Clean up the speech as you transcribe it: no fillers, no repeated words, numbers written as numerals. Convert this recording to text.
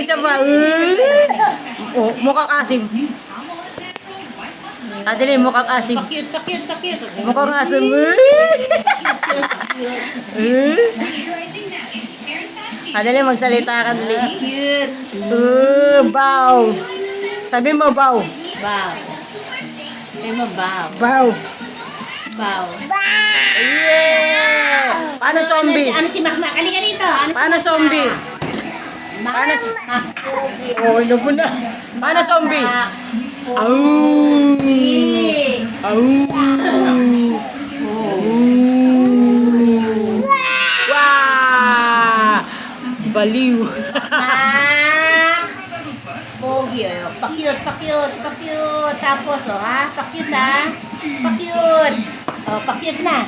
Siya ba? Oh, mukhang asim. Adili, mukhang asim. Pakit. Mukhang asim. Adili, magsalita ka dali. Cute. Bow. Sabi mo, bow. Bow. Say mo bow. Bow. Bow. Yeah! Paano zombie? Ano si Makmak? Halika dito. Ano si Paano Makmak? zombie? Paano si Oh, ano mo na? Paano zombie? Au! Au! Wow! Baliw! Pogi. Pakyut. Tapos, ha? Pakyut, ha? Pakyut. Pakyut na.